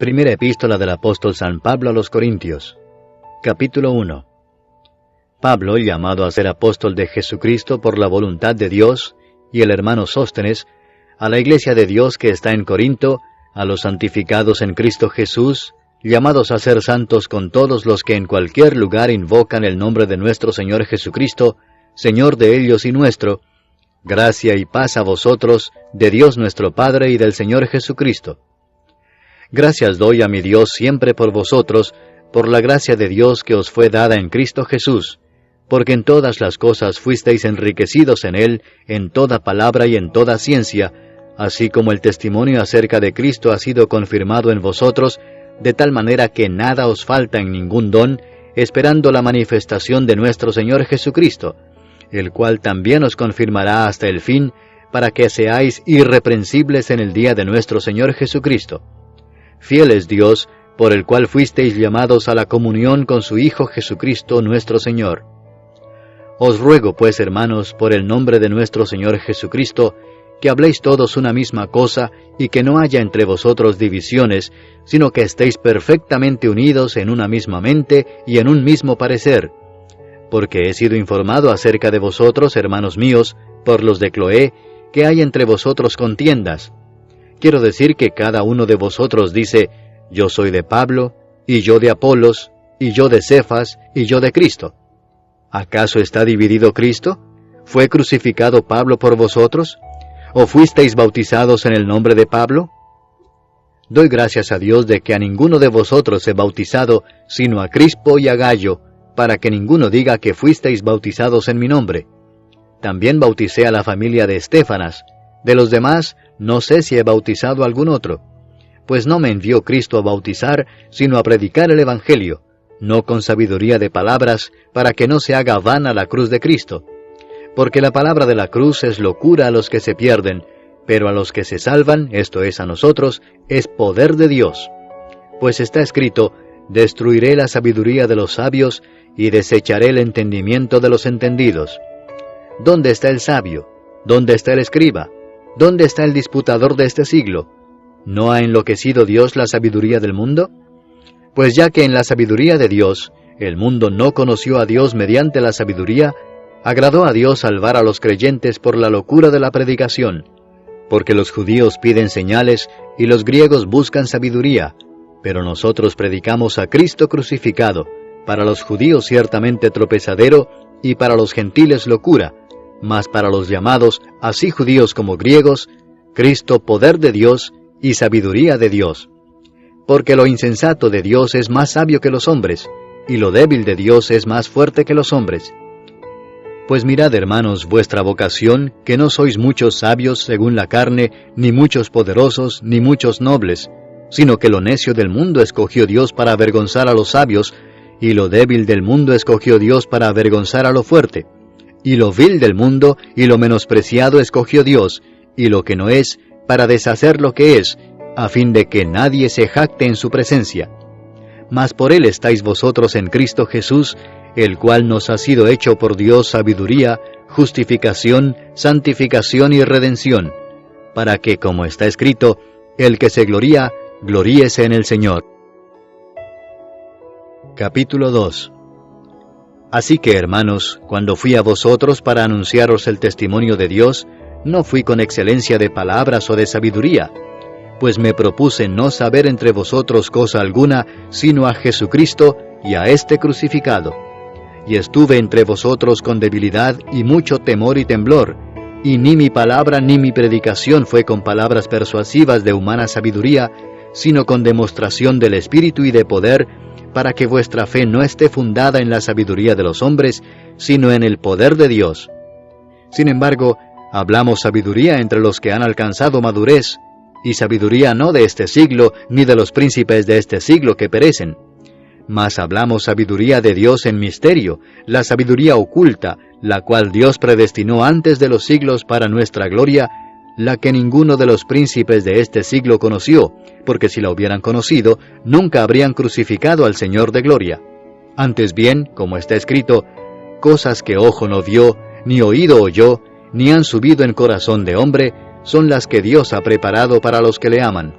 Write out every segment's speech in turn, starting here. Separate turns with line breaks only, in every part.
Primera epístola del apóstol San Pablo a los Corintios. Capítulo 1. Pablo, llamado a ser apóstol de Jesucristo por la voluntad de Dios, y el hermano Sóstenes, a la iglesia de Dios que está en Corinto, a los santificados en Cristo Jesús, llamados a ser santos con todos los que en cualquier lugar invocan el nombre de nuestro Señor Jesucristo, Señor de ellos y nuestro, gracia y paz a vosotros, de Dios nuestro Padre y del Señor Jesucristo. Gracias doy a mi Dios siempre por vosotros, por la gracia de Dios que os fue dada en Cristo Jesús, porque en todas las cosas fuisteis enriquecidos en Él, en toda palabra y en toda ciencia, así como el testimonio acerca de Cristo ha sido confirmado en vosotros, de tal manera que nada os falta en ningún don, esperando la manifestación de nuestro Señor Jesucristo, el cual también os confirmará hasta el fin, para que seáis irreprensibles en el día de nuestro Señor Jesucristo. Fiel es Dios, por el cual fuisteis llamados a la comunión con su Hijo Jesucristo nuestro Señor. Os ruego, pues, hermanos, por el nombre de nuestro Señor Jesucristo, que habléis todos una misma cosa, y que no haya entre vosotros divisiones, sino que estéis perfectamente unidos en una misma mente y en un mismo parecer. Porque he sido informado acerca de vosotros, hermanos míos, por los de Cloé, que hay entre vosotros contiendas. Quiero decir que cada uno de vosotros dice, yo soy de Pablo, y yo de Apolos, y yo de Cefas, y yo de Cristo. ¿Acaso está dividido Cristo? ¿Fue crucificado Pablo por vosotros? ¿O fuisteis bautizados en el nombre de Pablo? Doy gracias a Dios de que a ninguno de vosotros he bautizado, sino a Crispo y a Gayo, para que ninguno diga que fuisteis bautizados en mi nombre. También bauticé a la familia de Estéfanas. De los demás, no sé si he bautizado a algún otro, pues no me envió Cristo a bautizar, sino a predicar el Evangelio, no con sabiduría de palabras, para que no se haga vana la cruz de Cristo. Porque la palabra de la cruz es locura a los que se pierden, pero a los que se salvan, esto es a nosotros, es poder de Dios. Pues está escrito, destruiré la sabiduría de los sabios, y desecharé el entendimiento de los entendidos. ¿Dónde está el sabio? ¿Dónde está el escriba? ¿Dónde está el disputador de este siglo? ¿No ha enloquecido Dios la sabiduría del mundo? Pues ya que en la sabiduría de Dios, el mundo no conoció a Dios mediante la sabiduría, agradó a Dios salvar a los creyentes por la locura de la predicación, porque los judíos piden señales y los griegos buscan sabiduría, pero nosotros predicamos a Cristo crucificado, para los judíos ciertamente tropezadero y para los gentiles locura, mas para los llamados, así judíos como griegos, Cristo poder de Dios y sabiduría de Dios. Porque lo insensato de Dios es más sabio que los hombres, y lo débil de Dios es más fuerte que los hombres. Pues mirad, hermanos, vuestra vocación, que no sois muchos sabios según la carne, ni muchos poderosos, ni muchos nobles, sino que lo necio del mundo escogió Dios para avergonzar a los sabios, y lo débil del mundo escogió Dios para avergonzar a lo fuerte. Y lo vil del mundo y lo menospreciado escogió Dios, y lo que no es, para deshacer lo que es, a fin de que nadie se jacte en su presencia. Mas por él estáis vosotros en Cristo Jesús, el cual nos ha sido hecho por Dios sabiduría, justificación, santificación y redención, para que, como está escrito, el que se gloría, gloríese en el Señor. Capítulo 2. Así que, hermanos, cuando fui a vosotros para anunciaros el testimonio de Dios, no fui con excelencia de palabras o de sabiduría, pues me propuse no saber entre vosotros cosa alguna, sino a Jesucristo y a este crucificado. Y estuve entre vosotros con debilidad y mucho temor y temblor, y ni mi palabra ni mi predicación fue con palabras persuasivas de humana sabiduría, sino con demostración del Espíritu y de poder, para que vuestra fe no esté fundada en la sabiduría de los hombres, sino en el poder de Dios. Sin embargo, hablamos sabiduría entre los que han alcanzado madurez, y sabiduría no de este siglo, ni de los príncipes de este siglo que perecen. Mas hablamos sabiduría de Dios en misterio, la sabiduría oculta, la cual Dios predestinó antes de los siglos para nuestra gloria, la que ninguno de los príncipes de este siglo conoció, porque si la hubieran conocido, nunca habrían crucificado al Señor de gloria. Antes bien, como está escrito, cosas que ojo no vio, ni oído oyó, ni han subido en corazón de hombre, son las que Dios ha preparado para los que le aman.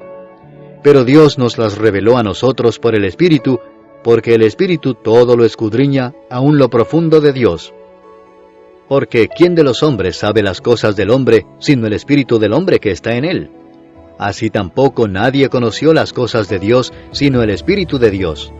pero Dios nos las reveló a nosotros por el Espíritu, porque el Espíritu todo lo escudriña, aun lo profundo de Dios. Porque ¿quién de los hombres sabe las cosas del hombre, sino el Espíritu del hombre que está en él? Así tampoco nadie conoció las cosas de Dios, sino el Espíritu de Dios.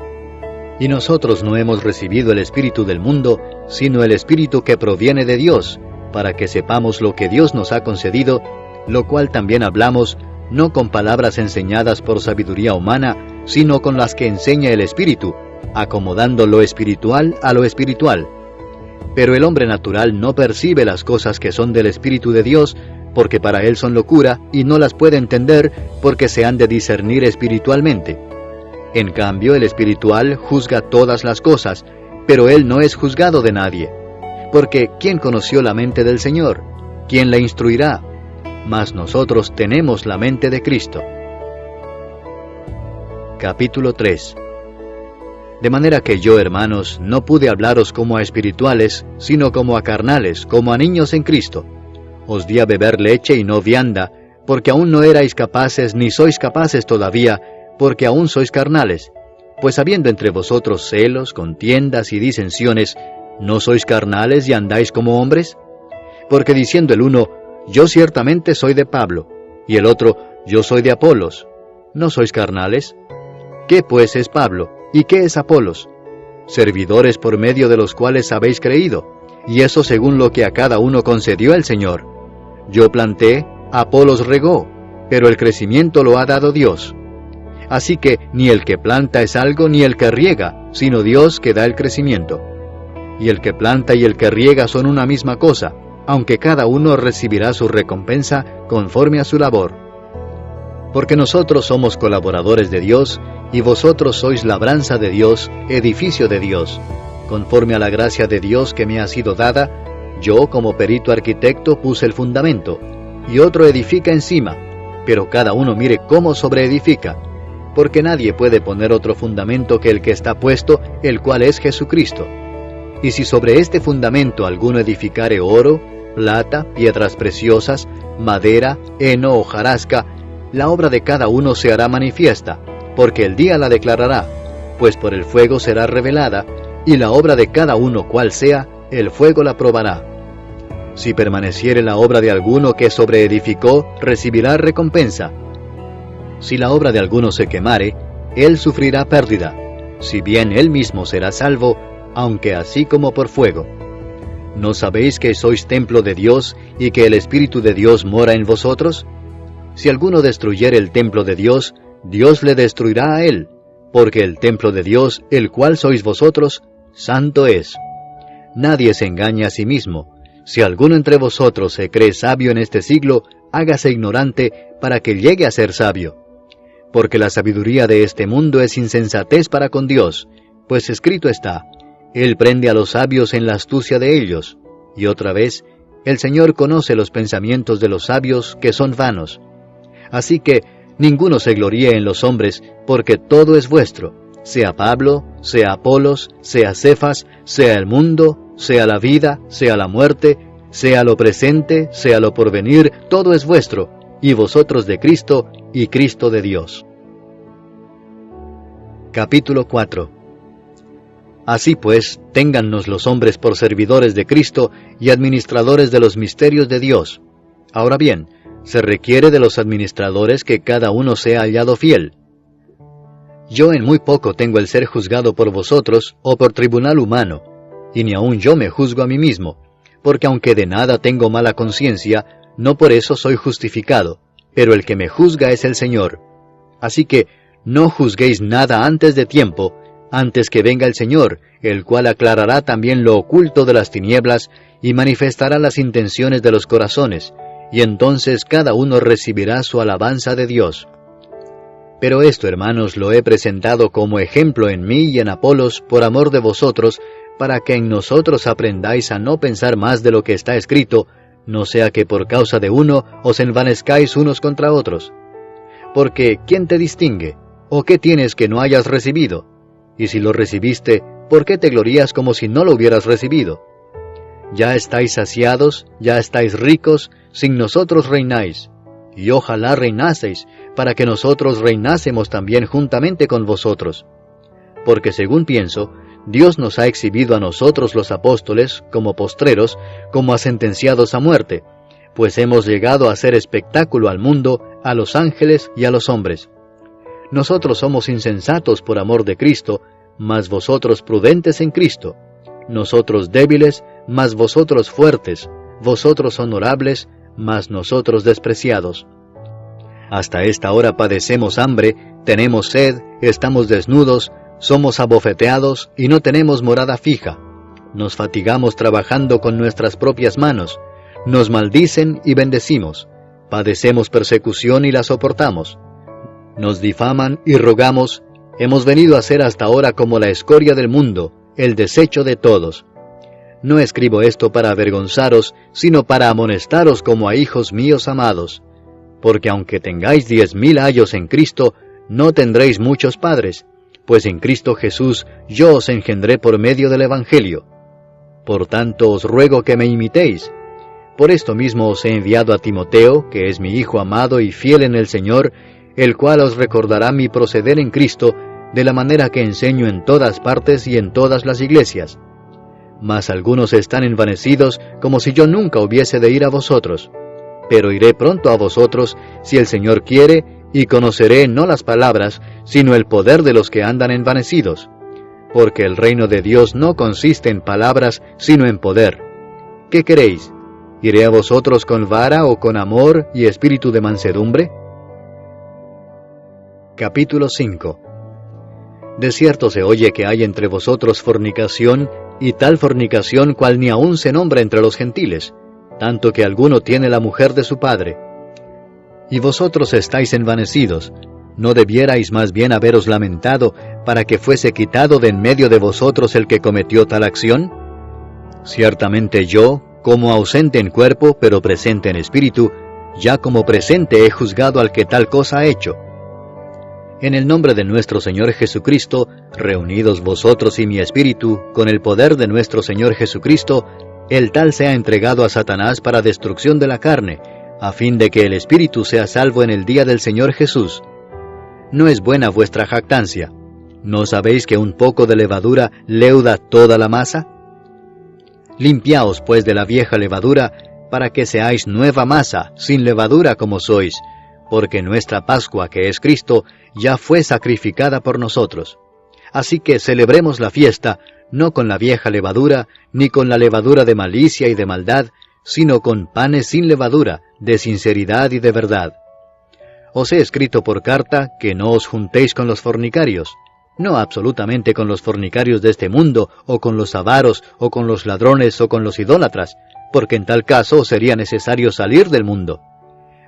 Y nosotros no hemos recibido el Espíritu del mundo, sino el Espíritu que proviene de Dios, para que sepamos lo que Dios nos ha concedido, lo cual también hablamos, no con palabras enseñadas por sabiduría humana, sino con las que enseña el Espíritu, acomodando lo espiritual a lo espiritual. Pero el hombre natural no percibe las cosas que son del Espíritu de Dios, porque para él son locura, y no las puede entender, porque se han de discernir espiritualmente. En cambio, el espiritual juzga todas las cosas, pero él no es juzgado de nadie. Porque ¿quién conoció la mente del Señor? ¿Quién la instruirá? Mas nosotros tenemos la mente de Cristo. Capítulo 3. De manera que yo, hermanos, no pude hablaros como a espirituales, sino como a carnales, como a niños en Cristo. Os di a beber leche y no vianda, porque aún no erais capaces, ni sois capaces todavía, porque aún sois carnales. Pues habiendo entre vosotros celos, contiendas y disensiones, ¿no sois carnales y andáis como hombres? Porque diciendo el uno, yo ciertamente soy de Pablo, y el otro, yo soy de Apolos, ¿no sois carnales? ¿Qué pues es Pablo? ¿Y qué es Apolos? Servidores por medio de los cuales habéis creído, y eso según lo que a cada uno concedió el Señor. Yo planté, Apolos regó, pero el crecimiento lo ha dado Dios. Así que ni el que planta es algo ni el que riega, sino Dios que da el crecimiento. Y el que planta y el que riega son una misma cosa, aunque cada uno recibirá su recompensa conforme a su labor. Porque nosotros somos colaboradores de Dios, y vosotros sois labranza de Dios, edificio de Dios. Conforme a la gracia de Dios que me ha sido dada, yo como perito arquitecto puse el fundamento, y otro edifica encima, pero cada uno mire cómo sobreedifica, porque nadie puede poner otro fundamento que el que está puesto, el cual es Jesucristo. Y si sobre este fundamento alguno edificare oro, plata, piedras preciosas, madera, heno o hojarasca, la obra de cada uno se hará manifiesta, porque el día la declarará, pues por el fuego será revelada, y la obra de cada uno cual sea, el fuego la probará. Si permaneciere la obra de alguno que sobreedificó, recibirá recompensa. Si la obra de alguno se quemare, él sufrirá pérdida, si bien él mismo será salvo, aunque así como por fuego. ¿No sabéis que sois templo de Dios y que el Espíritu de Dios mora en vosotros? Si alguno destruyere el templo de Dios, Dios le destruirá a él, porque el templo de Dios, el cual sois vosotros, santo es. Nadie se engaña a sí mismo. Si alguno entre vosotros se cree sabio en este siglo, hágase ignorante para que llegue a ser sabio. Porque la sabiduría de este mundo es insensatez para con Dios, pues escrito está, Él prende a los sabios en la astucia de ellos. Y otra vez, el Señor conoce los pensamientos de los sabios que son vanos. Así que ninguno se gloríe en los hombres, porque todo es vuestro, sea Pablo, sea Apolos, sea Cefas, sea el mundo, sea la vida, sea la muerte, sea lo presente, sea lo porvenir, todo es vuestro, y vosotros de Cristo, y Cristo de Dios. Capítulo 4. Así pues, téngannos los hombres por servidores de Cristo y administradores de los misterios de Dios. Ahora bien, se requiere de los administradores que cada uno sea hallado fiel. Yo en muy poco tengo el ser juzgado por vosotros o por tribunal humano, y ni aun yo me juzgo a mí mismo, porque aunque de nada tengo mala conciencia, no por eso soy justificado, pero el que me juzga es el Señor. Así que no juzguéis nada antes de tiempo, antes que venga el Señor, el cual aclarará también lo oculto de las tinieblas y manifestará las intenciones de los corazones, y entonces cada uno recibirá su alabanza de Dios. Pero esto, hermanos, lo he presentado como ejemplo en mí y en Apolos por amor de vosotros, para que en nosotros aprendáis a no pensar más de lo que está escrito, no sea que por causa de uno os envanezcáis unos contra otros. Porque, ¿quién te distingue? ¿O qué tienes que no hayas recibido? Y si lo recibiste, ¿por qué te glorías como si no lo hubieras recibido? Ya estáis saciados, ya estáis ricos, sin nosotros reináis. y ojalá reinaseis, para que nosotros reinásemos también juntamente con vosotros. Porque según pienso, Dios nos ha exhibido a nosotros los apóstoles, como postreros, como a sentenciados a muerte, pues hemos llegado a hacer espectáculo al mundo, a los ángeles y a los hombres. Nosotros somos insensatos por amor de Cristo, mas vosotros prudentes en Cristo. Nosotros débiles, mas vosotros fuertes. Vosotros honorables, mas nosotros despreciados. Hasta esta hora padecemos hambre, tenemos sed, estamos desnudos, somos abofeteados y no tenemos morada fija. Nos fatigamos trabajando con nuestras propias manos. Nos maldicen y bendecimos. Padecemos persecución y la soportamos. Nos difaman y rogamos. Hemos venido a ser hasta ahora como la escoria del mundo, el desecho de todos. No escribo esto para avergonzaros, sino para amonestaros como a hijos míos amados. Porque aunque tengáis 10,000 ayos en Cristo, no tendréis muchos padres, pues en Cristo Jesús yo os engendré por medio del Evangelio. Por tanto os ruego que me imitéis. Por esto mismo os he enviado a Timoteo, que es mi hijo amado y fiel en el Señor, el cual os recordará mi proceder en Cristo, de la manera que enseño en todas partes y en todas las iglesias. Mas algunos están envanecidos, como si yo nunca hubiese de ir a vosotros. Pero iré pronto a vosotros, si el Señor quiere, y conoceré no las palabras, sino el poder de los que andan envanecidos. Porque el reino de Dios no consiste en palabras, sino en poder. ¿Qué queréis? ¿Iré a vosotros con vara o con amor y espíritu de mansedumbre? Capítulo 5. De cierto se oye que hay entre vosotros fornicación, y tal fornicación cual ni aun se nombra entre los gentiles, tanto que alguno tiene la mujer de su padre. Y vosotros estáis envanecidos, ¿no debierais más bien haberos lamentado, para que fuese quitado de en medio de vosotros el que cometió tal acción? Ciertamente yo, como ausente en cuerpo, pero presente en espíritu, ya como presente he juzgado al que tal cosa ha hecho. En el nombre de nuestro Señor Jesucristo, reunidos vosotros y mi espíritu, con el poder de nuestro Señor Jesucristo, el tal sea entregado a Satanás para destrucción de la carne, a fin de que el espíritu sea salvo en el día del Señor Jesús. ¿No es buena vuestra jactancia? ¿No sabéis que un poco de levadura leuda toda la masa? Limpiaos pues de la vieja levadura, para que seáis nueva masa, sin levadura como sois, porque nuestra Pascua, que es Cristo, ya fue sacrificada por nosotros. Así que celebremos la fiesta, no con la vieja levadura, ni con la levadura de malicia y de maldad, sino con panes sin levadura, de sinceridad y de verdad. Os he escrito por carta que no os juntéis con los fornicarios, no absolutamente con los fornicarios de este mundo, o con los avaros, o con los ladrones, o con los idólatras, porque en tal caso os sería necesario salir del mundo.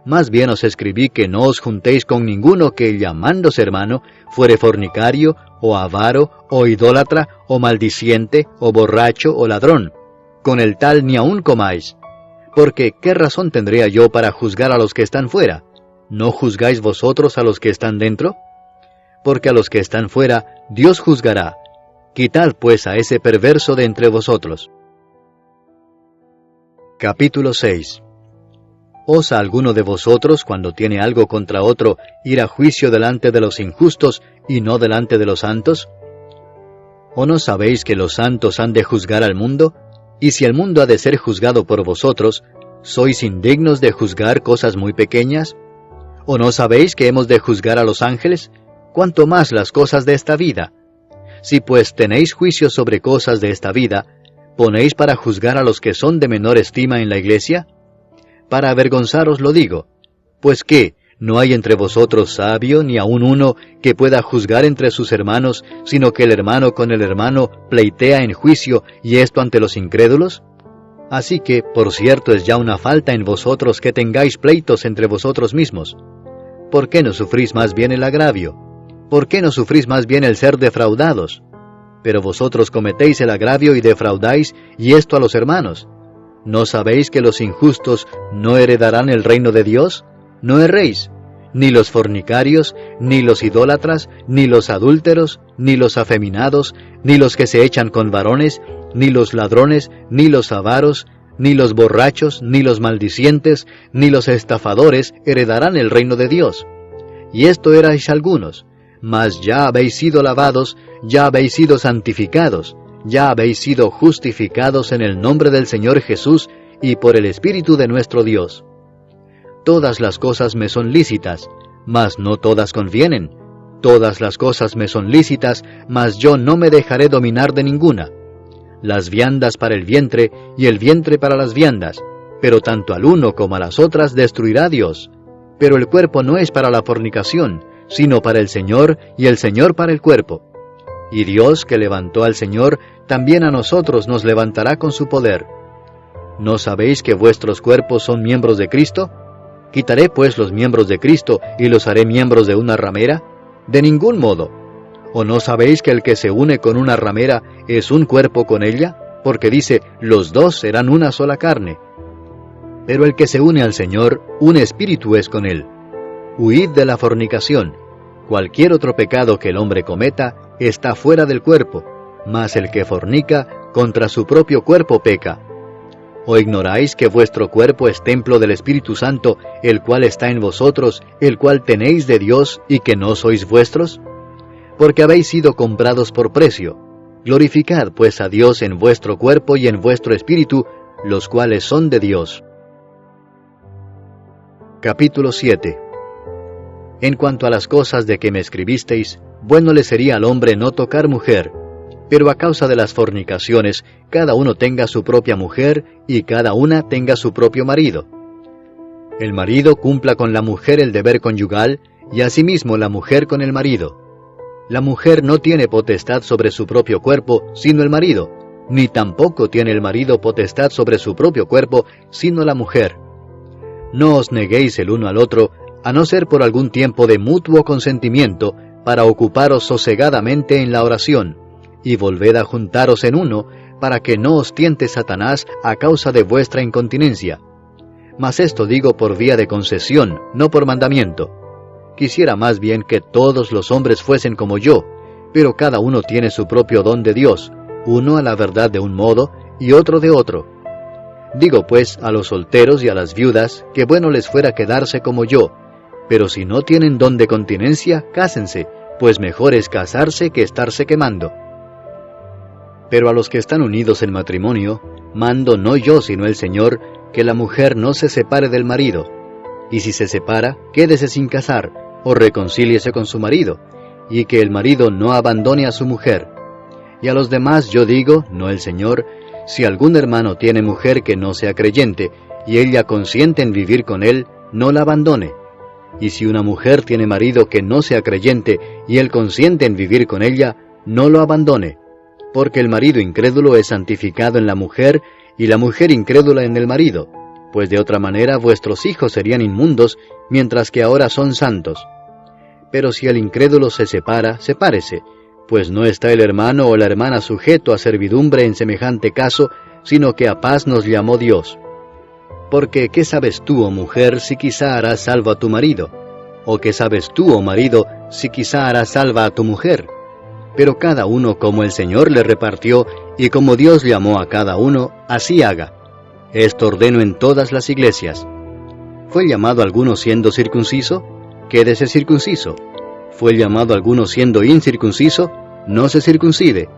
Más bien os escribí que no os juntéis con ninguno que, llamándose hermano, fuere fornicario, o avaro, o idólatra, o maldiciente, o borracho, o ladrón. Con el tal ni aun comáis. Porque, ¿qué razón tendría yo para juzgar a los que están fuera? ¿No juzgáis vosotros a los que están dentro? Porque a los que están fuera, Dios juzgará. Quitad pues a ese perverso de entre vosotros. Capítulo 6. ¿Osa alguno de vosotros, cuando tiene algo contra otro, ir a juicio delante de los injustos y no delante de los santos? ¿O no sabéis que los santos han de juzgar al mundo? Y si el mundo ha de ser juzgado por vosotros, ¿sois indignos de juzgar cosas muy pequeñas? ¿O no sabéis que hemos de juzgar a los ángeles? ¿Cuánto más las cosas de esta vida? Si pues tenéis juicio sobre cosas de esta vida, ¿ponéis para juzgar a los que son de menor estima en la iglesia? Para avergonzaros lo digo. Pues ¿qué? ¿No hay entre vosotros sabio, ni aun uno, que pueda juzgar entre sus hermanos, sino que el hermano con el hermano pleitea en juicio, y esto ante los incrédulos? Así que, por cierto, es ya una falta en vosotros que tengáis pleitos entre vosotros mismos. ¿Por qué no sufrís más bien el agravio? ¿Por qué no sufrís más bien el ser defraudados? Pero vosotros cometéis el agravio y defraudáis, y esto a los hermanos. ¿No sabéis que los injustos no heredarán el reino de Dios? No erréis, ni los fornicarios, ni los idólatras, ni los adúlteros, ni los afeminados, ni los que se echan con varones, ni los ladrones, ni los avaros, ni los borrachos, ni los maldicientes, ni los estafadores heredarán el reino de Dios. Y esto erais algunos, mas ya habéis sido lavados, ya habéis sido santificados, ya habéis sido justificados en el nombre del Señor Jesús y por el Espíritu de nuestro Dios. Todas las cosas me son lícitas, mas no todas convienen. Todas las cosas me son lícitas, mas yo no me dejaré dominar de ninguna. Las viandas para el vientre, y el vientre para las viandas, pero tanto al uno como a las otras destruirá Dios. Pero el cuerpo no es para la fornicación, sino para el Señor, y el Señor para el cuerpo. Y Dios, que levantó al Señor, también a nosotros nos levantará con su poder. ¿No sabéis que vuestros cuerpos son miembros de Cristo? ¿Quitaré pues los miembros de Cristo y los haré miembros de una ramera? De ningún modo. ¿O no sabéis que el que se une con una ramera es un cuerpo con ella? Porque dice, los dos serán una sola carne. Pero el que se une al Señor, un espíritu es con él. Huid de la fornicación. Cualquier otro pecado que el hombre cometa está fuera del cuerpo, mas el que fornica contra su propio cuerpo peca. ¿O ignoráis que vuestro cuerpo es templo del Espíritu Santo, el cual está en vosotros, el cual tenéis de Dios, y que no sois vuestros? Porque habéis sido comprados por precio. Glorificad pues a Dios en vuestro cuerpo y en vuestro espíritu, los cuales son de Dios. Capítulo 7. En cuanto a las cosas de que me escribisteis, bueno le sería al hombre no tocar mujer, pero a causa de las fornicaciones, cada uno tenga su propia mujer, y cada una tenga su propio marido. El marido cumpla con la mujer el deber conyugal, y asimismo la mujer con el marido. La mujer no tiene potestad sobre su propio cuerpo, sino el marido, ni tampoco tiene el marido potestad sobre su propio cuerpo, sino la mujer. No os neguéis el uno al otro, a no ser por algún tiempo de mutuo consentimiento, para ocuparos sosegadamente en la oración, y volved a juntaros en uno, para que no os tiente Satanás a causa de vuestra incontinencia. Mas esto digo por vía de concesión, no por mandamiento. Quisiera más bien que todos los hombres fuesen como yo, pero cada uno tiene su propio don de Dios, uno a la verdad de un modo, y otro de otro. Digo pues a los solteros y a las viudas, que bueno les fuera quedarse como yo, pero si no tienen don de continencia, cásense, pues mejor es casarse que estarse quemando. Pero a los que están unidos en matrimonio, mando no yo sino el Señor, que la mujer no se separe del marido, y si se separa, quédese sin casar, o reconcíliese con su marido, y que el marido no abandone a su mujer. Y a los demás yo digo, no el Señor, si algún hermano tiene mujer que no sea creyente, y ella consiente en vivir con él, no la abandone. Y si una mujer tiene marido que no sea creyente, y él consiente en vivir con ella, no lo abandone, porque el marido incrédulo es santificado en la mujer, y la mujer incrédula en el marido, pues de otra manera vuestros hijos serían inmundos, mientras que ahora son santos. Pero si el incrédulo se separa, sepárese, pues no está el hermano o la hermana sujeto a servidumbre en semejante caso, sino que a paz nos llamó Dios. Porque, ¿qué sabes tú, oh mujer, si quizá harás salvo a tu marido? ¿O qué sabes tú, oh marido, si quizá harás salva a tu mujer? Pero cada uno como el Señor le repartió, y como Dios llamó a cada uno, así haga. Esto ordeno en todas las iglesias. ¿Fue llamado alguno siendo circunciso? Quédese circunciso. ¿Fue llamado alguno siendo incircunciso? No se circuncide.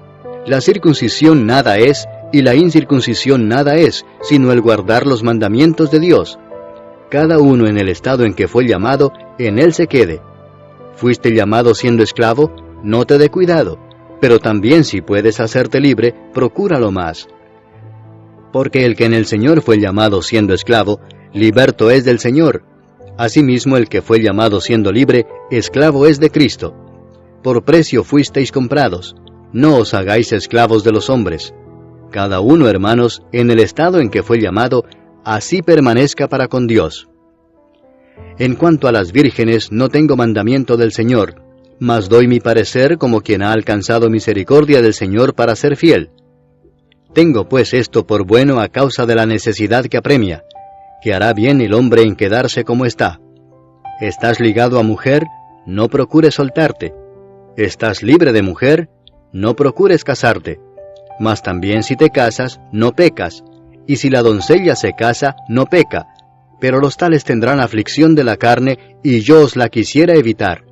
La circuncisión nada es, y la incircuncisión nada es, sino el guardar los mandamientos de Dios. Cada uno en el estado en que fue llamado, en él se quede. ¿Fuiste llamado siendo esclavo? No te dé cuidado, pero también si puedes hacerte libre, procúralo más. Porque el que en el Señor fue llamado siendo esclavo, liberto es del Señor. Asimismo el que fue llamado siendo libre, esclavo es de Cristo. Por precio fuisteis comprados, no os hagáis esclavos de los hombres. Cada uno, hermanos, en el estado en que fue llamado, así permanezca para con Dios. En cuanto a las vírgenes, no tengo mandamiento del Señor, mas doy mi parecer como quien ha alcanzado misericordia del Señor para ser fiel. Tengo pues esto por bueno a causa de la necesidad que apremia, que hará bien el hombre en quedarse como está. ¿Estás ligado a mujer? No procures soltarte. ¿Estás libre de mujer? No procures casarte. Mas también si te casas, no pecas. y si la doncella se casa, no peca, pero los tales tendrán aflicción de la carne, y yo os la quisiera evitar.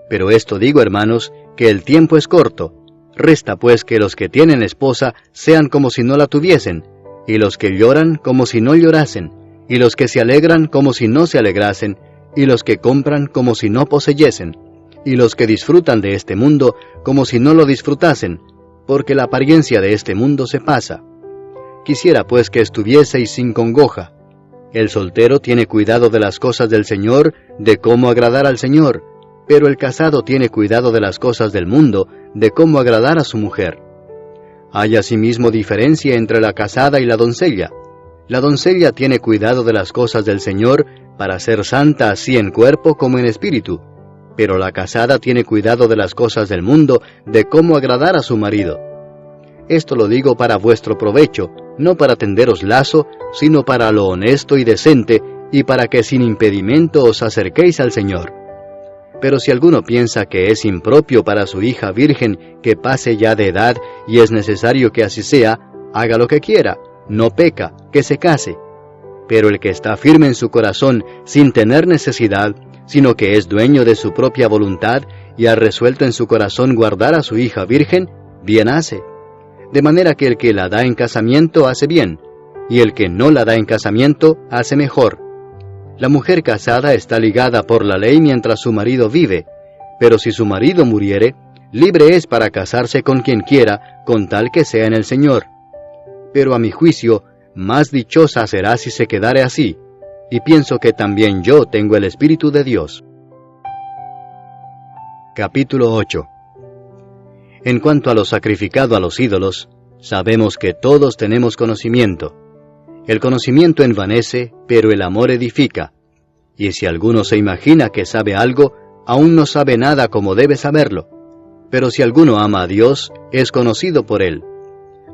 Pero esto digo, hermanos, que el tiempo es corto. Resta pues que los que tienen esposa sean como si no la tuviesen, y los que lloran como si no llorasen, y los que se alegran como si no se alegrasen, y los que compran como si no poseyesen, y los que disfrutan de este mundo como si no lo disfrutasen, porque la apariencia de este mundo se pasa. Quisiera pues que estuvieseis sin congoja. El soltero tiene cuidado de las cosas del Señor, de cómo agradar al Señor, pero el casado tiene cuidado de las cosas del mundo, de cómo agradar a su mujer. Hay asimismo diferencia entre la casada y la doncella. La doncella tiene cuidado de las cosas del Señor, para ser santa así en cuerpo como en espíritu, pero la casada tiene cuidado de las cosas del mundo, de cómo agradar a su marido. Esto lo digo para vuestro provecho, no para tenderos lazo, sino para lo honesto y decente, y para que sin impedimento os acerquéis al Señor. Pero si alguno piensa que es impropio para su hija virgen que pase ya de edad, y es necesario que así sea, haga lo que quiera, no peca, que se case. Pero el que está firme en su corazón, sin tener necesidad, sino que es dueño de su propia voluntad, y ha resuelto en su corazón guardar a su hija virgen, bien hace. De manera que el que la da en casamiento hace bien, y el que no la da en casamiento hace mejor. La mujer casada está ligada por la ley mientras su marido vive, pero si su marido muriere, libre es para casarse con quien quiera, con tal que sea en el Señor. Pero a mi juicio, más dichosa será si se quedare así, y pienso que también yo tengo el Espíritu de Dios. Capítulo 8. En cuanto a lo sacrificado a los ídolos, sabemos que todos tenemos conocimiento. El conocimiento envanece, pero el amor edifica. Y si alguno se imagina que sabe algo, aún no sabe nada como debe saberlo. Pero si alguno ama a Dios, es conocido por él.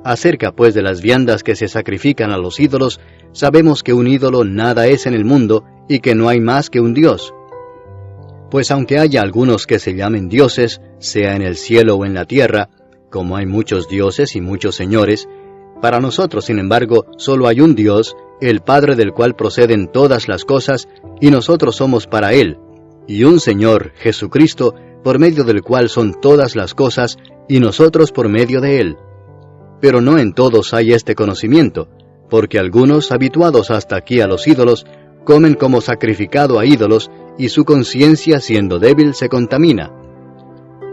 Acerca pues de las viandas que se sacrifican a los ídolos, sabemos que un ídolo nada es en el mundo, y que no hay más que un Dios. Pues aunque haya algunos que se llamen dioses, sea en el cielo o en la tierra, como hay muchos dioses y muchos señores, para nosotros, sin embargo, solo hay un Dios, el Padre del cual proceden todas las cosas, y nosotros somos para Él, y un Señor, Jesucristo, por medio del cual son todas las cosas, y nosotros por medio de Él. Pero no en todos hay este conocimiento, porque algunos, habituados hasta aquí a los ídolos, comen como sacrificado a ídolos, y su conciencia, siendo débil, se contamina.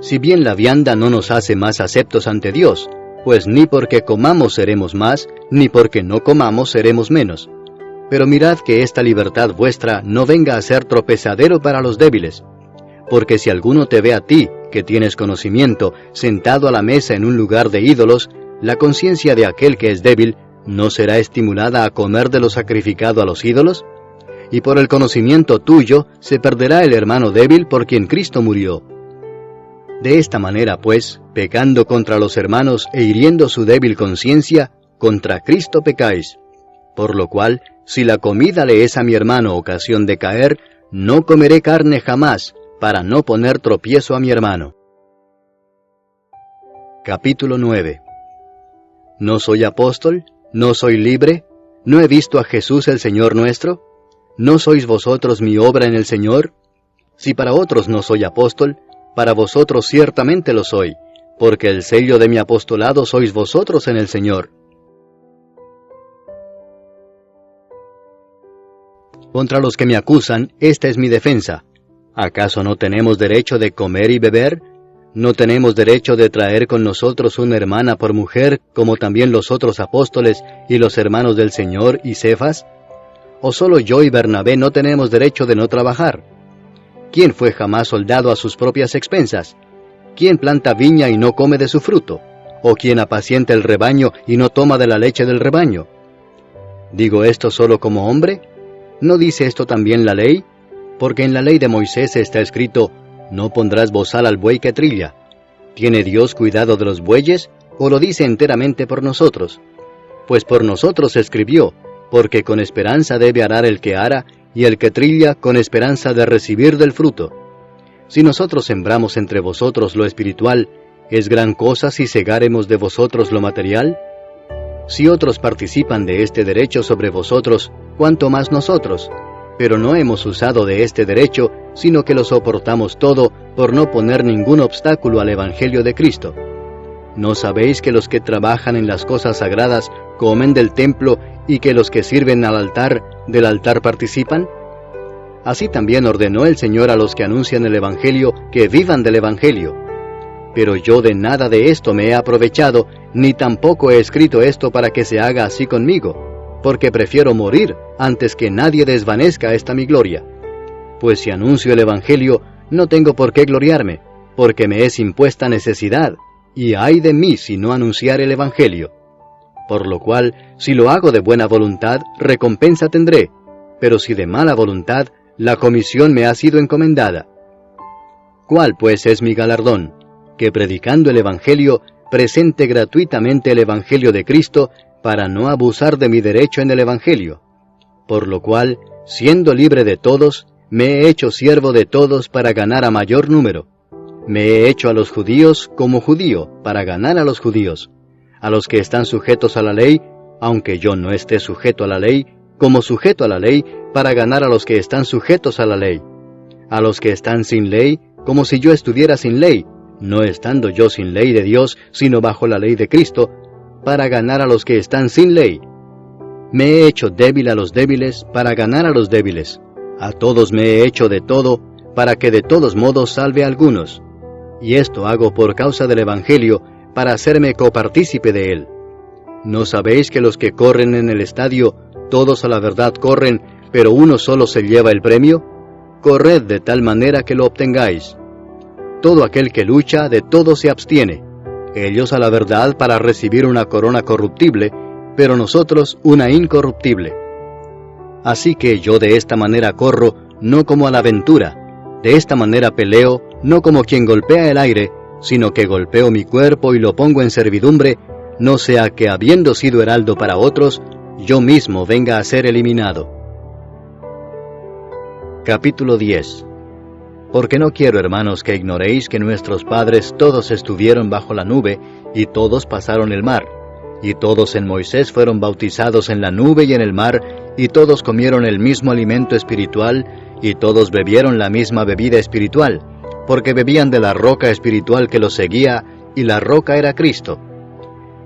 Si bien la vianda no nos hace más aceptos ante Dios, pues ni porque comamos seremos más, ni porque no comamos seremos menos. Pero mirad que esta libertad vuestra no venga a ser tropezadero para los débiles. Porque si alguno te ve a ti, que tienes conocimiento, sentado a la mesa en un lugar de ídolos, la conciencia de aquel que es débil, ¿no será estimulada a comer de lo sacrificado a los ídolos? Y por el conocimiento tuyo, se perderá el hermano débil por quien Cristo murió. De esta manera, pues, pecando contra los hermanos e hiriendo su débil conciencia, contra Cristo pecáis. Por lo cual, si la comida le es a mi hermano ocasión de caer, no comeré carne jamás, para no poner tropiezo a mi hermano. Capítulo 9. ¿No soy apóstol? ¿No soy libre? ¿No he visto a Jesús el Señor nuestro? ¿No sois vosotros mi obra en el Señor? Si para otros no soy apóstol, para vosotros ciertamente lo soy, porque el sello de mi apostolado sois vosotros en el Señor. Contra los que me acusan, esta es mi defensa. ¿Acaso no tenemos derecho de comer y beber? ¿No tenemos derecho de traer con nosotros una hermana por mujer, como también los otros apóstoles y los hermanos del Señor y Cefas? ¿O solo yo y Bernabé no tenemos derecho de no trabajar? ¿Quién fue jamás soldado a sus propias expensas? ¿Quién planta viña y no come de su fruto? ¿O quién apacienta el rebaño y no toma de la leche del rebaño? ¿Digo esto solo como hombre? ¿No dice esto también la ley? Porque en la ley de Moisés está escrito, no pondrás bozal al buey que trilla. ¿Tiene Dios cuidado de los bueyes, o lo dice enteramente por nosotros? Pues por nosotros se escribió, porque con esperanza debe arar el que ara, y el que trilla con esperanza de recibir del fruto. Si nosotros sembramos entre vosotros lo espiritual, ¿es gran cosa si segáremos de vosotros lo material? Si otros participan de este derecho sobre vosotros, ¿cuánto más nosotros? Pero no hemos usado de este derecho, sino que lo soportamos todo por no poner ningún obstáculo al Evangelio de Cristo. ¿No sabéis que los que trabajan en las cosas sagradas comen del templo y que los que sirven al altar, del altar participan? Así también ordenó el Señor a los que anuncian el Evangelio que vivan del Evangelio. Pero yo de nada de esto me he aprovechado, ni tampoco he escrito esto para que se haga así conmigo, porque prefiero morir antes que nadie desvanezca esta mi gloria. Pues si anuncio el Evangelio, no tengo por qué gloriarme, porque me es impuesta necesidad, y ay de mí si no anunciar el Evangelio. Por lo cual, si lo hago de buena voluntad, recompensa tendré, pero si de mala voluntad, la comisión me ha sido encomendada. ¿Cuál pues es mi galardón? Que predicando el Evangelio, presente gratuitamente el Evangelio de Cristo, para no abusar de mi derecho en el Evangelio. Por lo cual, siendo libre de todos, me he hecho siervo de todos para ganar a mayor número. Me he hecho a los judíos como judío, para ganar a los judíos. A los que están sujetos a la ley, aunque yo no esté sujeto a la ley, como sujeto a la ley, para ganar a los que están sujetos a la ley. A los que están sin ley, como si yo estuviera sin ley, no estando yo sin ley de Dios, sino bajo la ley de Cristo, para ganar a los que están sin ley. Me he hecho débil a los débiles, para ganar a los débiles. A todos me he hecho de todo, para que de todos modos salve a algunos. Y esto hago por causa del Evangelio, para hacerme copartícipe de él. ¿No sabéis que los que corren en el estadio, todos a la verdad corren, pero uno solo se lleva el premio? Corred de tal manera que lo obtengáis. Todo aquel que lucha, de todo se abstiene. Ellos a la verdad para recibir una corona corruptible, pero nosotros una incorruptible. Así que yo de esta manera corro, no como a la aventura. De esta manera peleo, no como quien golpea el aire, sino que golpeo mi cuerpo y lo pongo en servidumbre, no sea que habiendo sido heraldo para otros, yo mismo venga a ser eliminado. Capítulo 10. Porque no quiero, hermanos, que ignoréis que nuestros padres todos estuvieron bajo la nube, y todos pasaron el mar, y todos en Moisés fueron bautizados en la nube y en el mar, y todos comieron el mismo alimento espiritual, y todos bebieron la misma bebida espiritual, porque bebían de la roca espiritual que los seguía, y la roca era Cristo.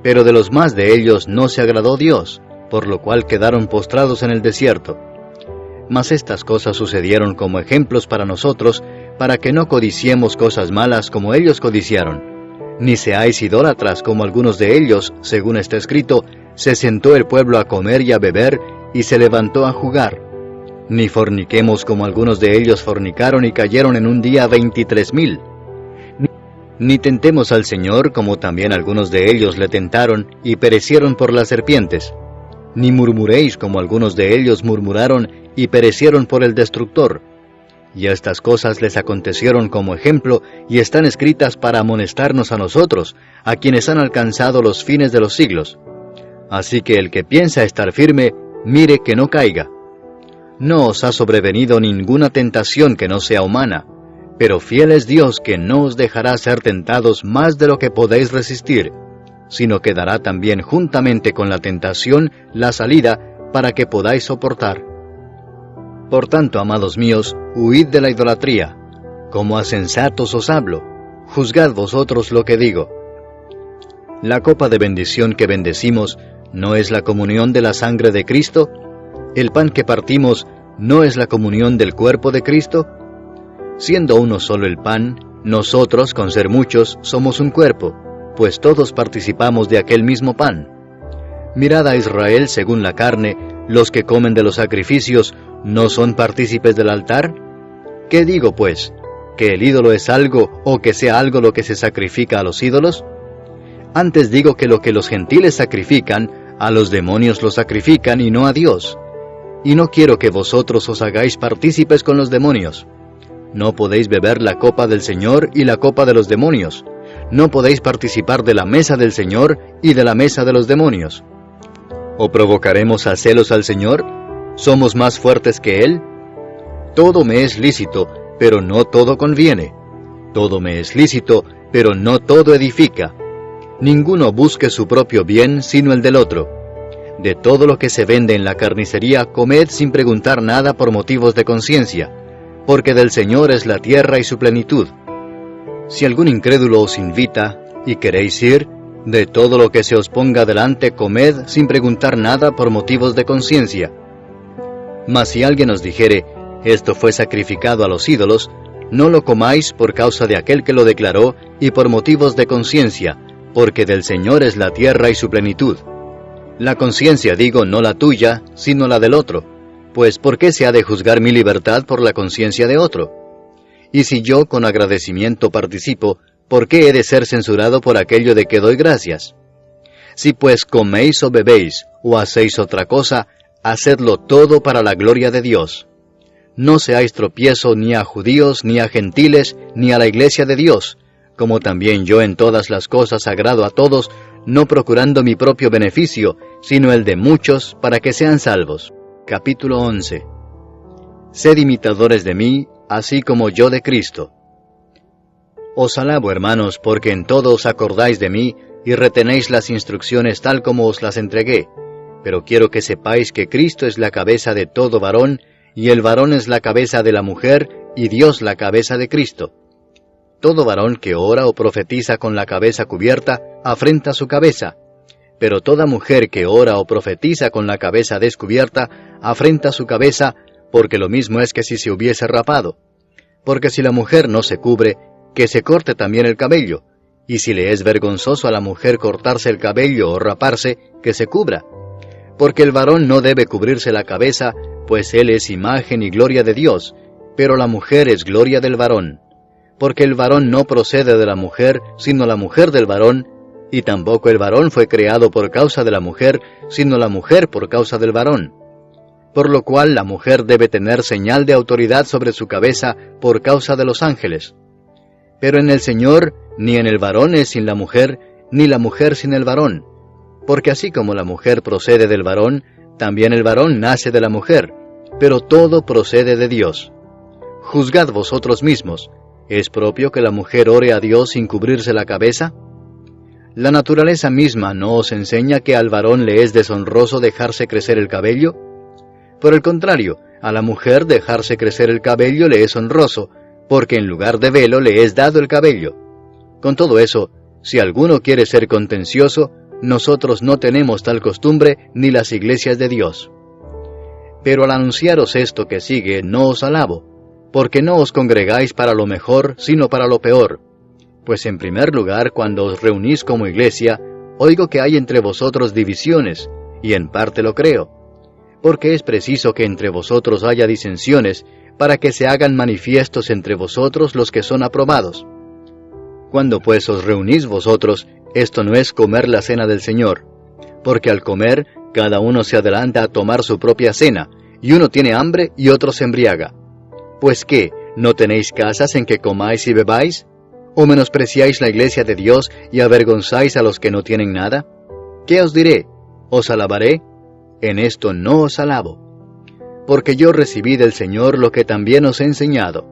Pero de los más de ellos no se agradó Dios, por lo cual quedaron postrados en el desierto. Mas estas cosas sucedieron como ejemplos para nosotros, para que no codiciemos cosas malas como ellos codiciaron. Ni seáis idólatras como algunos de ellos, según está escrito, se sentó el pueblo a comer y a beber, y se levantó a jugar. Ni forniquemos como algunos de ellos fornicaron y cayeron en un día 23,000. Ni tentemos al Señor como también algunos de ellos le tentaron y perecieron por las serpientes. Ni murmuréis como algunos de ellos murmuraron y perecieron por el destructor. Y estas cosas les acontecieron como ejemplo y están escritas para amonestarnos a nosotros, a quienes han alcanzado los fines de los siglos. Así que el que piensa estar firme, mire que no caiga. No os ha sobrevenido ninguna tentación que no sea humana, pero fiel es Dios que no os dejará ser tentados más de lo que podéis resistir, sino que dará también juntamente con la tentación la salida para que podáis soportar. Por tanto, amados míos, huid de la idolatría. Como a sensatos os hablo, juzgad vosotros lo que digo. La copa de bendición que bendecimos, ¿no es la comunión de la sangre de Cristo? ¿El pan que partimos, no es la comunión del cuerpo de Cristo? Siendo uno solo el pan, nosotros, con ser muchos, somos un cuerpo, pues todos participamos de aquel mismo pan. Mirad a Israel según la carne, los que comen de los sacrificios, ¿no son partícipes del altar? ¿Qué digo, pues? ¿Que el ídolo es algo, o que sea algo lo que se sacrifica a los ídolos? Antes digo que lo que los gentiles sacrifican, a los demonios lo sacrifican y no a Dios. Y no quiero que vosotros os hagáis partícipes con los demonios. No podéis beber la copa del Señor y la copa de los demonios. No podéis participar de la mesa del Señor y de la mesa de los demonios. ¿O provocaremos a celos al Señor? ¿Somos más fuertes que Él? Todo me es lícito, pero no todo conviene. Todo me es lícito, pero no todo edifica. Ninguno busque su propio bien, sino el del otro. De todo lo que se vende en la carnicería, comed sin preguntar nada por motivos de conciencia, porque del Señor es la tierra y su plenitud. Si algún incrédulo os invita, y queréis ir, de todo lo que se os ponga delante comed sin preguntar nada por motivos de conciencia. Mas si alguien os dijere, esto fue sacrificado a los ídolos, no lo comáis por causa de aquel que lo declaró y por motivos de conciencia, porque del Señor es la tierra y su plenitud. La conciencia, digo, no la tuya, sino la del otro, pues ¿por qué se ha de juzgar mi libertad por la conciencia de otro? Y si yo con agradecimiento participo, ¿por qué he de ser censurado por aquello de que doy gracias? Si pues coméis o bebéis, o hacéis otra cosa, hacedlo todo para la gloria de Dios. No seáis tropiezo ni a judíos, ni a gentiles, ni a la iglesia de Dios, como también yo en todas las cosas agrado a todos, no procurando mi propio beneficio, sino el de muchos, para que sean salvos. Capítulo 11. Sed imitadores de mí, así como yo de Cristo. Os alabo, hermanos, porque en todo os acordáis de mí, y retenéis las instrucciones tal como os las entregué. Pero quiero que sepáis que Cristo es la cabeza de todo varón, y el varón es la cabeza de la mujer, y Dios la cabeza de Cristo. Todo varón que ora o profetiza con la cabeza cubierta, afrenta su cabeza. Pero toda mujer que ora o profetiza con la cabeza descubierta, afrenta su cabeza, porque lo mismo es que si se hubiese rapado. Porque si la mujer no se cubre, que se corte también el cabello, y si le es vergonzoso a la mujer cortarse el cabello o raparse, que se cubra. Porque el varón no debe cubrirse la cabeza, pues él es imagen y gloria de Dios, pero la mujer es gloria del varón. Porque el varón no procede de la mujer, sino la mujer del varón, y tampoco el varón fue creado por causa de la mujer, sino la mujer por causa del varón. Por lo cual la mujer debe tener señal de autoridad sobre su cabeza por causa de los ángeles. Pero en el Señor, ni en el varón es sin la mujer, ni la mujer sin el varón. Porque así como la mujer procede del varón, también el varón nace de la mujer, pero todo procede de Dios. Juzgad vosotros mismos, ¿es propio que la mujer ore a Dios sin cubrirse la cabeza? ¿La naturaleza misma no os enseña que al varón le es deshonroso dejarse crecer el cabello? Por el contrario, a la mujer dejarse crecer el cabello le es honroso, porque en lugar de velo le es dado el cabello. Con todo eso, si alguno quiere ser contencioso, nosotros no tenemos tal costumbre ni las iglesias de Dios. Pero al anunciaros esto que sigue, no os alabo, porque no os congregáis para lo mejor, sino para lo peor. Pues en primer lugar, cuando os reunís como iglesia, oigo que hay entre vosotros divisiones, y en parte lo creo. Porque es preciso que entre vosotros haya disensiones, para que se hagan manifiestos entre vosotros los que son aprobados. Cuando pues os reunís vosotros, esto no es comer la cena del Señor, porque al comer, cada uno se adelanta a tomar su propia cena, y uno tiene hambre y otro se embriaga. Pues ¿qué? ¿No tenéis casas en que comáis y bebáis? ¿O menospreciáis la iglesia de Dios y avergonzáis a los que no tienen nada? ¿Qué os diré? ¿Os alabaré? En esto no os alabo. Porque yo recibí del Señor lo que también os he enseñado,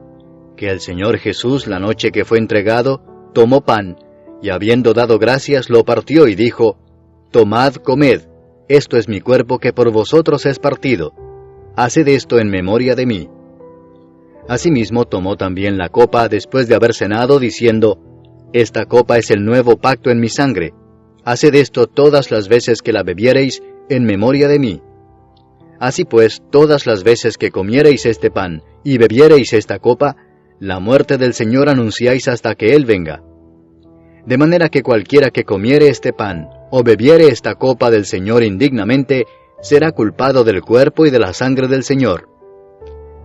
que el Señor Jesús, la noche que fue entregado, tomó pan, y habiendo dado gracias, lo partió y dijo, Tomad, comed, esto es mi cuerpo que por vosotros es partido. Haced esto en memoria de mí. Asimismo tomó también la copa después de haber cenado, diciendo, Esta copa es el nuevo pacto en mi sangre. Haced esto todas las veces que la bebiereis, en memoria de mí. Así pues, todas las veces que comiereis este pan, y bebiereis esta copa, la muerte del Señor anunciáis hasta que Él venga. De manera que cualquiera que comiere este pan, o bebiere esta copa del Señor indignamente, será culpado del cuerpo y de la sangre del Señor.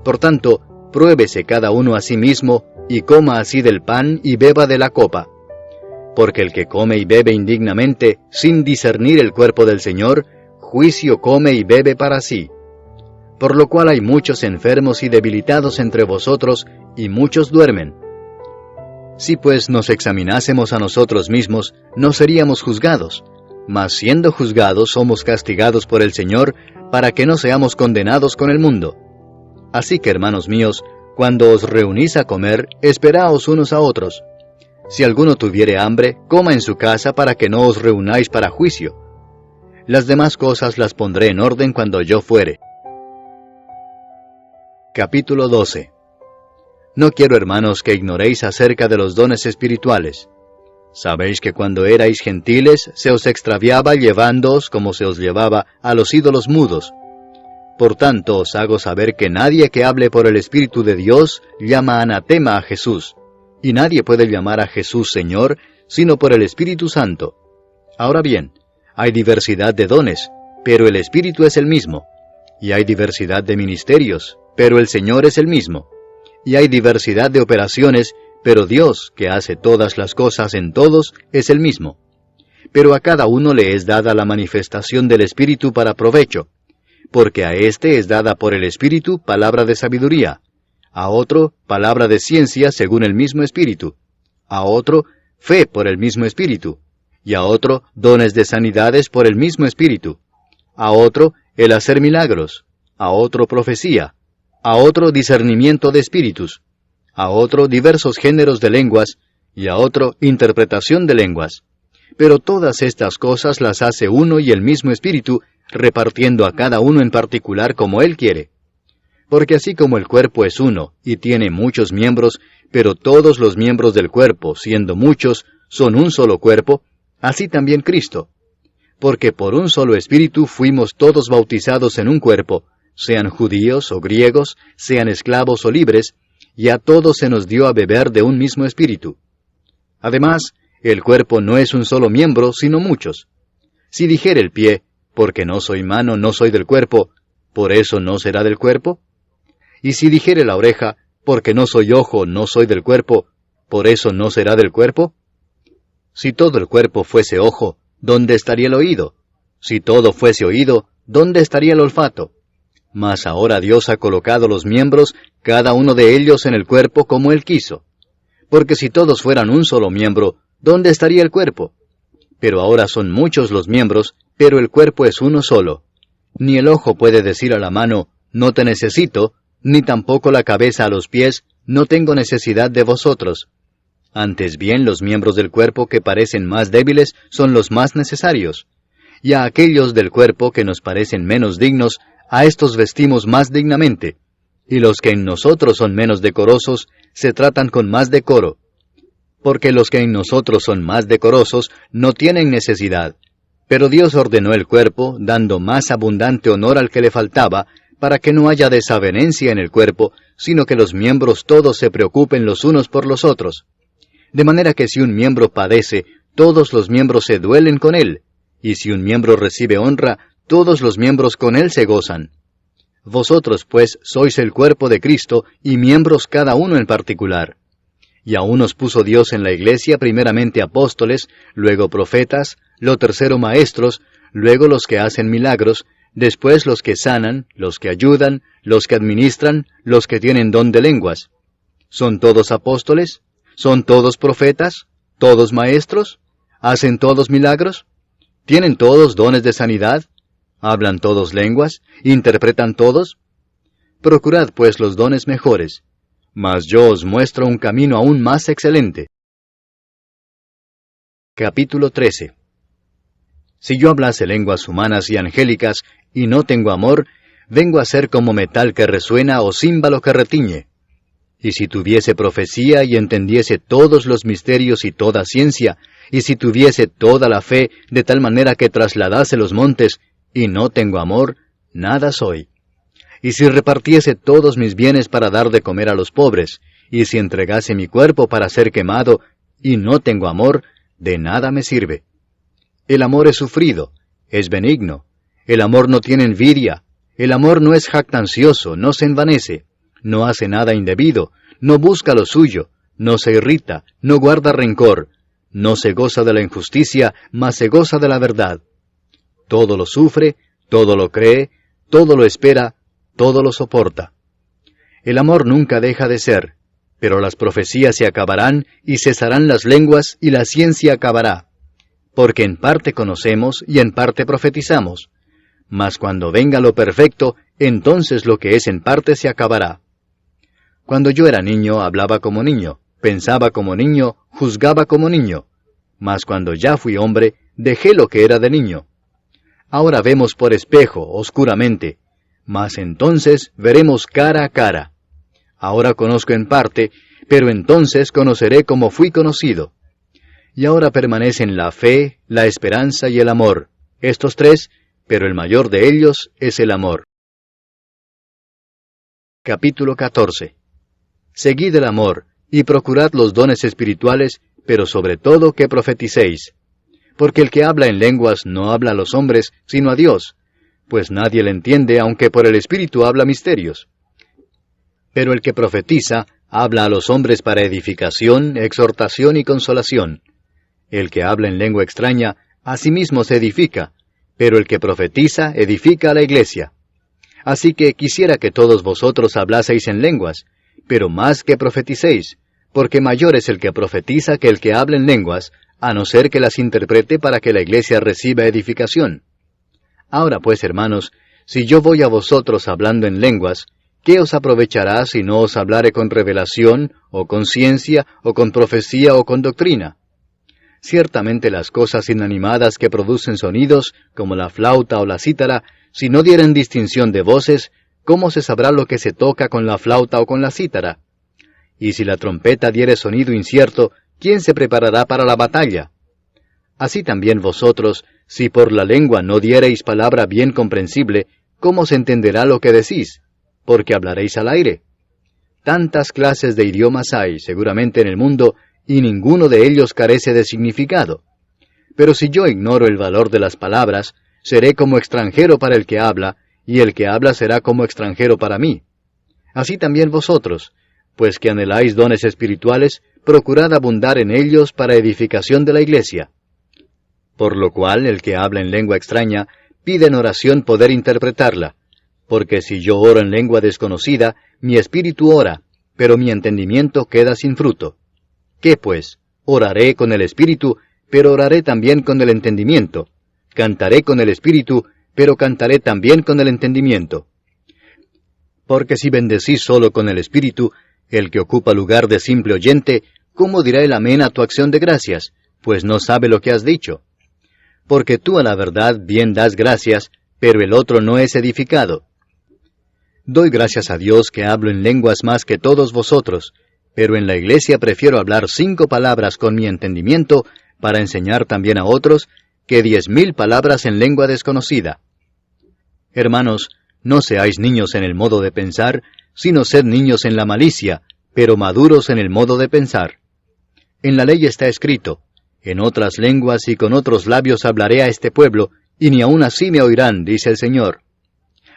Por tanto, pruébese cada uno a sí mismo, y coma así del pan y beba de la copa. Porque el que come y bebe indignamente, sin discernir el cuerpo del Señor, juicio come y bebe para sí. Por lo cual hay muchos enfermos y debilitados entre vosotros, y muchos duermen. Si pues nos examinásemos a nosotros mismos, no seríamos juzgados, mas siendo juzgados somos castigados por el Señor, para que no seamos condenados con el mundo. Así que, hermanos míos, cuando os reunís a comer, esperaos unos a otros. Si alguno tuviere hambre, coma en su casa para que no os reunáis para juicio. Las demás cosas las pondré en orden cuando yo fuere. Capítulo 12. No quiero, hermanos, que ignoréis acerca de los dones espirituales. Sabéis que cuando erais gentiles, se os extraviaba llevándoos, como se os llevaba, a los ídolos mudos. Por tanto, os hago saber que nadie que hable por el Espíritu de Dios llama anatema a Jesús, y nadie puede llamar a Jesús Señor, sino por el Espíritu Santo. Ahora bien, hay diversidad de dones, pero el Espíritu es el mismo. Y hay diversidad de ministerios, pero el Señor es el mismo. Y hay diversidad de operaciones, pero Dios, que hace todas las cosas en todos, es el mismo. Pero a cada uno le es dada la manifestación del Espíritu para provecho, porque a éste es dada por el Espíritu palabra de sabiduría, a otro palabra de ciencia según el mismo Espíritu, a otro fe por el mismo Espíritu, y a otro dones de sanidades por el mismo Espíritu, a otro el hacer milagros, a otro profecía, a otro discernimiento de espíritus, a otro diversos géneros de lenguas, y a otro interpretación de lenguas. Pero todas estas cosas las hace uno y el mismo Espíritu, repartiendo a cada uno en particular como Él quiere. Porque así como el cuerpo es uno, y tiene muchos miembros, pero todos los miembros del cuerpo, siendo muchos, son un solo cuerpo, así también Cristo. Porque por un solo Espíritu fuimos todos bautizados en un cuerpo, sean judíos o griegos, sean esclavos o libres, y a todos se nos dio a beber de un mismo Espíritu. Además, el cuerpo no es un solo miembro, sino muchos. Si dijere el pie, porque no soy mano, no soy del cuerpo, ¿por eso no será del cuerpo? Y si dijere la oreja, porque no soy ojo, no soy del cuerpo, ¿por eso no será del cuerpo? Si todo el cuerpo fuese ojo, ¿dónde estaría el oído? Si todo fuese oído, ¿dónde estaría el olfato? Mas ahora Dios ha colocado los miembros, cada uno de ellos en el cuerpo como Él quiso. Porque si todos fueran un solo miembro, ¿dónde estaría el cuerpo? Pero ahora son muchos los miembros, pero el cuerpo es uno solo. Ni el ojo puede decir a la mano, no te necesito, ni tampoco la cabeza a los pies, no tengo necesidad de vosotros. Antes bien, los miembros del cuerpo que parecen más débiles son los más necesarios. Y a aquellos del cuerpo que nos parecen menos dignos, a estos vestimos más dignamente, y los que en nosotros son menos decorosos, se tratan con más decoro. Porque los que en nosotros son más decorosos no tienen necesidad, pero Dios ordenó el cuerpo, dando más abundante honor al que le faltaba, para que no haya desavenencia en el cuerpo, sino que los miembros todos se preocupen los unos por los otros. De manera que si un miembro padece, todos los miembros se duelen con él, y si un miembro recibe honra, todos los miembros con él se gozan. Vosotros, pues, sois el cuerpo de Cristo, y miembros cada uno en particular. Y a unos puso Dios en la iglesia primeramente apóstoles, luego profetas, lo tercero maestros, luego los que hacen milagros, después los que sanan, los que ayudan, los que administran, los que tienen don de lenguas. ¿Son todos apóstoles? ¿Son todos profetas? ¿Todos maestros? ¿Hacen todos milagros? ¿Tienen todos dones de sanidad? ¿Hablan todos lenguas? ¿Interpretan todos? Procurad pues los dones mejores, mas yo os muestro un camino aún más excelente. Capítulo 13. Si yo hablase lenguas humanas y angélicas, y no tengo amor, vengo a ser como metal que resuena o címbalo que retiñe. Y si tuviese profecía y entendiese todos los misterios y toda ciencia, y si tuviese toda la fe de tal manera que trasladase los montes, y no tengo amor, nada soy. Y si repartiese todos mis bienes para dar de comer a los pobres, y si entregase mi cuerpo para ser quemado, y no tengo amor, de nada me sirve. El amor es sufrido, es benigno. El amor no tiene envidia. El amor no es jactancioso, no se envanece, no hace nada indebido, no busca lo suyo, no se irrita, no guarda rencor, no se goza de la injusticia, mas se goza de la verdad. Todo lo sufre, todo lo cree, todo lo espera, todo lo soporta. El amor nunca deja de ser, pero las profecías se acabarán, y cesarán las lenguas, y la ciencia acabará. Porque en parte conocemos, y en parte profetizamos. Mas cuando venga lo perfecto, entonces lo que es en parte se acabará. Cuando yo era niño, hablaba como niño, pensaba como niño, juzgaba como niño. Mas cuando ya fui hombre, dejé lo que era de niño. Ahora vemos por espejo, oscuramente, mas entonces veremos cara a cara. Ahora conozco en parte, pero entonces conoceré como fui conocido. Y ahora permanecen la fe, la esperanza y el amor, estos tres, pero el mayor de ellos es el amor. Capítulo 14. Seguid el amor, y procurad los dones espirituales, pero sobre todo que profeticéis. Porque el que habla en lenguas no habla a los hombres, sino a Dios, pues nadie le entiende, aunque por el Espíritu habla misterios. Pero el que profetiza habla a los hombres para edificación, exhortación y consolación. El que habla en lengua extraña, a sí mismo se edifica, pero el que profetiza edifica a la iglesia. Así que quisiera que todos vosotros hablaseis en lenguas, pero más que profeticéis, porque mayor es el que profetiza que el que habla en lenguas, a no ser que las interprete para que la iglesia reciba edificación. Ahora pues, hermanos, si yo voy a vosotros hablando en lenguas, ¿qué os aprovechará si no os hablare con revelación, o con ciencia, o con profecía, o con doctrina? Ciertamente las cosas inanimadas que producen sonidos, como la flauta o la cítara, si no dieren distinción de voces, ¿cómo se sabrá lo que se toca con la flauta o con la cítara? Y si la trompeta diere sonido incierto, ¿quién se preparará para la batalla? Así también vosotros, si por la lengua no diereis palabra bien comprensible, ¿cómo se entenderá lo que decís? Porque hablaréis al aire. Tantas clases de idiomas hay, seguramente, en el mundo, y ninguno de ellos carece de significado. Pero si yo ignoro el valor de las palabras, seré como extranjero para el que habla, y el que habla será como extranjero para mí. Así también vosotros, pues que anheláis dones espirituales, procurad abundar en ellos para edificación de la iglesia. Por lo cual el que habla en lengua extraña, pide en oración poder interpretarla, porque si yo oro en lengua desconocida, mi espíritu ora, pero mi entendimiento queda sin fruto. ¿Qué pues? Oraré con el espíritu, pero oraré también con el entendimiento. Cantaré con el espíritu, pero cantaré también con el entendimiento. Porque si bendecís solo con el espíritu, el que ocupa lugar de simple oyente, ¿cómo dirá el amén a tu acción de gracias? Pues no sabe lo que has dicho. Porque tú a la verdad bien das gracias, pero el otro no es edificado. Doy gracias a Dios que hablo en lenguas más que todos vosotros, pero en la iglesia prefiero hablar 5 palabras con mi entendimiento, para enseñar también a otros, que 10,000 palabras en lengua desconocida. Hermanos, no seáis niños en el modo de pensar, sino sed niños en la malicia, pero maduros en el modo de pensar. En la ley está escrito, en otras lenguas y con otros labios hablaré a este pueblo, y ni aun así me oirán, dice el Señor.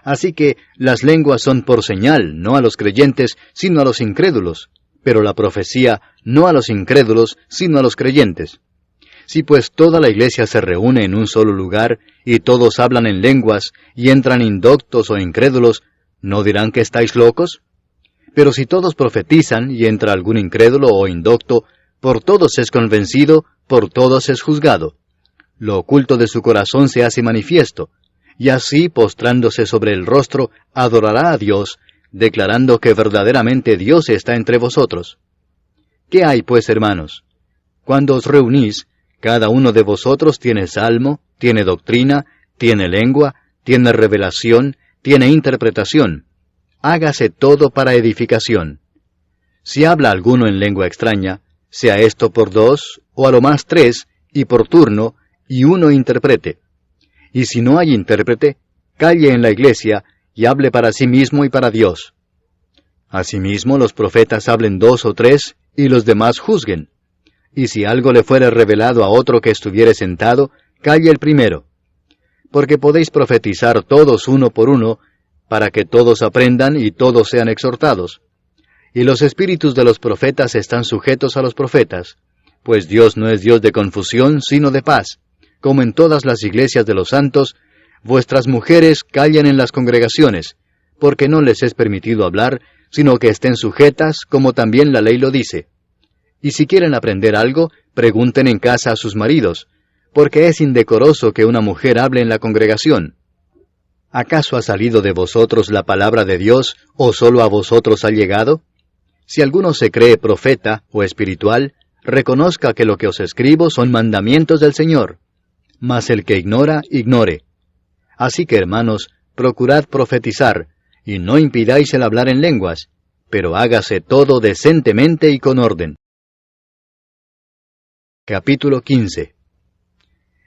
Así que las lenguas son por señal, no a los creyentes, sino a los incrédulos, pero la profecía no a los incrédulos, sino a los creyentes. Si pues toda la iglesia se reúne en un solo lugar, y todos hablan en lenguas, y entran indoctos o incrédulos, ¿no dirán que estáis locos? Pero si todos profetizan, y entra algún incrédulo o indocto, por todos es convencido, por todos es juzgado. Lo oculto de su corazón se hace manifiesto, y así, postrándose sobre el rostro, adorará a Dios, declarando que verdaderamente Dios está entre vosotros. ¿Qué hay, pues, hermanos? Cuando os reunís, cada uno de vosotros tiene salmo, tiene doctrina, tiene lengua, tiene revelación, tiene interpretación. Hágase todo para edificación. Si habla alguno en lengua extraña, sea esto por 2, o a lo más 3, y por turno, y uno interprete. Y si no hay intérprete, calle en la iglesia, y hable para sí mismo y para Dios. Asimismo, los profetas hablen 2 o 3, y los demás juzguen. Y si algo le fuere revelado a otro que estuviere sentado, calle el primero. Porque podéis profetizar todos uno por uno, para que todos aprendan y todos sean exhortados. Y los espíritus de los profetas están sujetos a los profetas, pues Dios no es Dios de confusión, sino de paz. Como en todas las iglesias de los santos, vuestras mujeres callen en las congregaciones, porque no les es permitido hablar, sino que estén sujetas, como también la ley lo dice. Y si quieren aprender algo, pregunten en casa a sus maridos, porque es indecoroso que una mujer hable en la congregación. ¿Acaso ha salido de vosotros la palabra de Dios, o solo a vosotros ha llegado? Si alguno se cree profeta o espiritual, reconozca que lo que os escribo son mandamientos del Señor. Mas el que ignora, ignore. Así que, hermanos, procurad profetizar, y no impidáis el hablar en lenguas, pero hágase todo decentemente y con orden. Capítulo 15.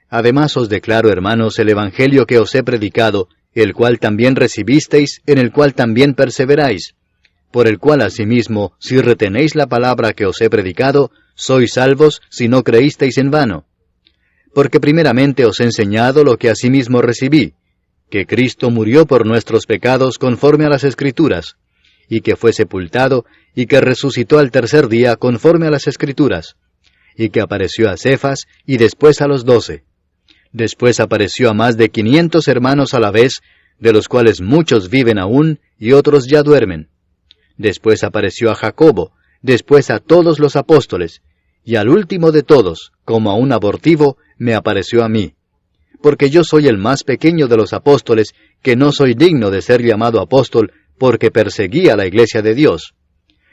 Además os declaro, hermanos, el Evangelio que os he predicado, el cual también recibisteis, en el cual también perseveráis, por el cual asimismo, si retenéis la palabra que os he predicado, sois salvos si no creísteis en vano. Porque primeramente os he enseñado lo que asimismo recibí, que Cristo murió por nuestros pecados conforme a las Escrituras, y que fue sepultado, y que resucitó al tercer día conforme a las Escrituras, y que apareció a Cefas, y después a los 12. Después apareció a más de 500 hermanos a la vez, de los cuales muchos viven aún, y otros ya duermen. Después apareció a Jacobo, después a todos los apóstoles, y al último de todos, como a un abortivo, me apareció a mí. Porque yo soy el más pequeño de los apóstoles, que no soy digno de ser llamado apóstol, porque perseguí a la iglesia de Dios.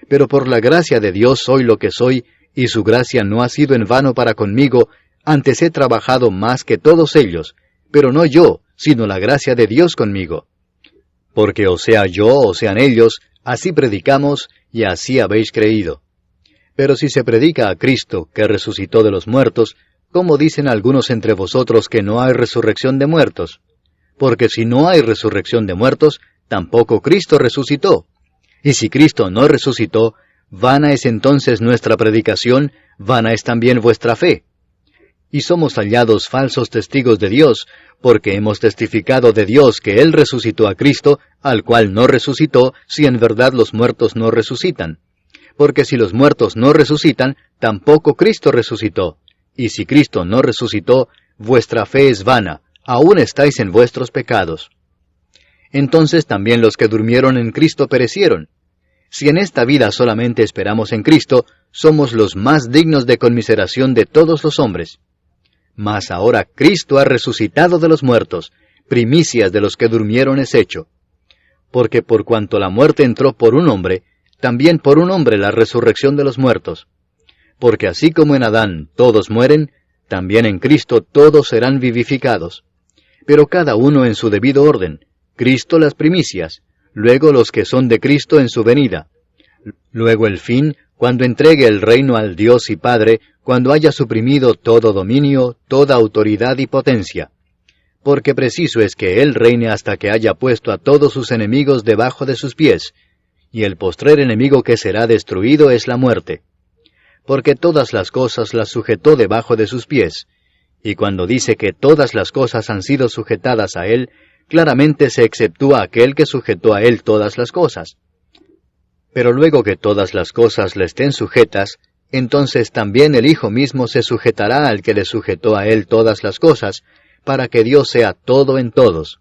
Pero por la gracia de Dios soy lo que soy, y su gracia no ha sido en vano para conmigo, antes he trabajado más que todos ellos, pero no yo, sino la gracia de Dios conmigo. Porque o sea yo o sean ellos, así predicamos, y así habéis creído. Pero si se predica a Cristo, que resucitó de los muertos, ¿cómo dicen algunos entre vosotros que no hay resurrección de muertos? Porque si no hay resurrección de muertos, tampoco Cristo resucitó. Y si Cristo no resucitó, vana es entonces nuestra predicación, vana es también vuestra fe. Y somos hallados falsos testigos de Dios, porque hemos testificado de Dios que Él resucitó a Cristo, al cual no resucitó, si en verdad los muertos no resucitan. Porque si los muertos no resucitan, tampoco Cristo resucitó. Y si Cristo no resucitó, vuestra fe es vana, aún estáis en vuestros pecados. Entonces también los que durmieron en Cristo perecieron. Si en esta vida solamente esperamos en Cristo, somos los más dignos de conmiseración de todos los hombres. Mas ahora Cristo ha resucitado de los muertos, primicias de los que durmieron es hecho. Porque por cuanto la muerte entró por un hombre, también por un hombre la resurrección de los muertos. Porque así como en Adán todos mueren, también en Cristo todos serán vivificados. Pero cada uno en su debido orden, Cristo las primicias, luego los que son de Cristo en su venida. Luego el fin, cuando entregue el reino al Dios y Padre, cuando haya suprimido todo dominio, toda autoridad y potencia. Porque preciso es que Él reine hasta que haya puesto a todos sus enemigos debajo de sus pies, y el postrer enemigo que será destruido es la muerte. Porque todas las cosas las sujetó debajo de sus pies, y cuando dice que todas las cosas han sido sujetadas a Él, claramente se exceptúa aquel que sujetó a Él todas las cosas. Pero luego que todas las cosas le estén sujetas, entonces también el Hijo mismo se sujetará al que le sujetó a Él todas las cosas, para que Dios sea todo en todos.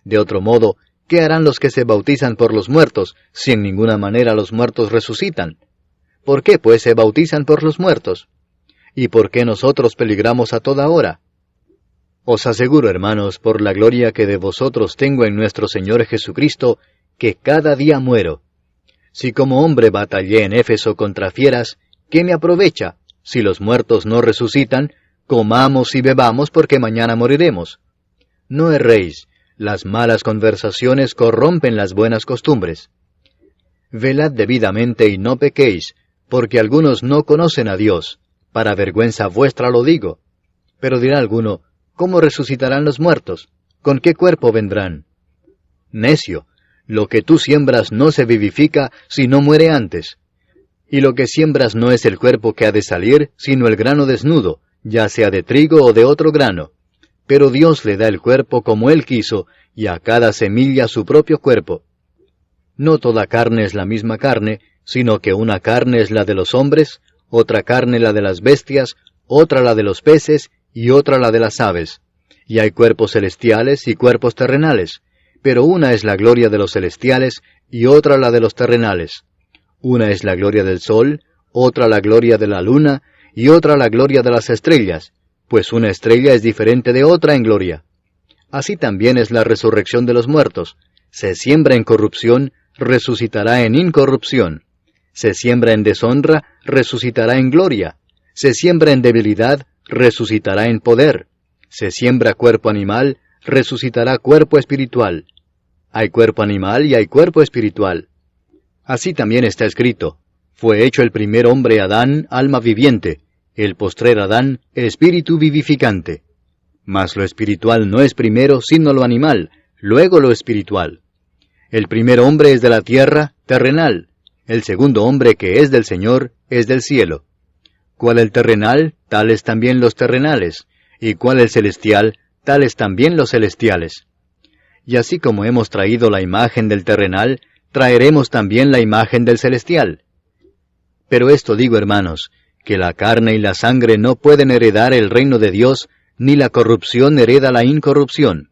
De otro modo, ¿qué harán los que se bautizan por los muertos, si en ninguna manera los muertos resucitan? ¿Por qué, pues, se bautizan por los muertos? ¿Y por qué nosotros peligramos a toda hora? Os aseguro, hermanos, por la gloria que de vosotros tengo en nuestro Señor Jesucristo, que cada día muero. Si como hombre batallé en Éfeso contra fieras, ¿qué me aprovecha? Si los muertos no resucitan, comamos y bebamos porque mañana moriremos. No erréis, las malas conversaciones corrompen las buenas costumbres. Velad debidamente y no pequéis, porque algunos no conocen a Dios. Para vergüenza vuestra lo digo. Pero dirá alguno, ¿cómo resucitarán los muertos? ¿Con qué cuerpo vendrán? Necio, lo que tú siembras no se vivifica si no muere antes. Y lo que siembras no es el cuerpo que ha de salir, sino el grano desnudo, ya sea de trigo o de otro grano. Pero Dios le da el cuerpo como Él quiso, y a cada semilla su propio cuerpo. No toda carne es la misma carne, sino que una carne es la de los hombres, otra carne la de las bestias, otra la de los peces, y otra la de las aves. Y hay cuerpos celestiales y cuerpos terrenales, pero una es la gloria de los celestiales, y otra la de los terrenales. Una es la gloria del sol, otra la gloria de la luna, y otra la gloria de las estrellas, pues una estrella es diferente de otra en gloria. Así también es la resurrección de los muertos. Se siembra en corrupción, resucitará en incorrupción. Se siembra en deshonra, resucitará en gloria. Se siembra en debilidad, resucitará en poder. Se siembra cuerpo animal, resucitará cuerpo espiritual. Hay cuerpo animal y hay cuerpo espiritual. Así también está escrito: fue hecho el primer hombre Adán, alma viviente; el postrer Adán, espíritu vivificante. Mas lo espiritual no es primero, sino lo animal, luego lo espiritual. El primer hombre es de la tierra, terrenal; el segundo hombre, que es del Señor, es del cielo. Cual el terrenal, tales también los terrenales; y cual el celestial, tales también los celestiales. Y así como hemos traído la imagen del terrenal, traeremos también la imagen del celestial. Pero esto digo, hermanos, que la carne y la sangre no pueden heredar el reino de Dios, ni la corrupción hereda la incorrupción.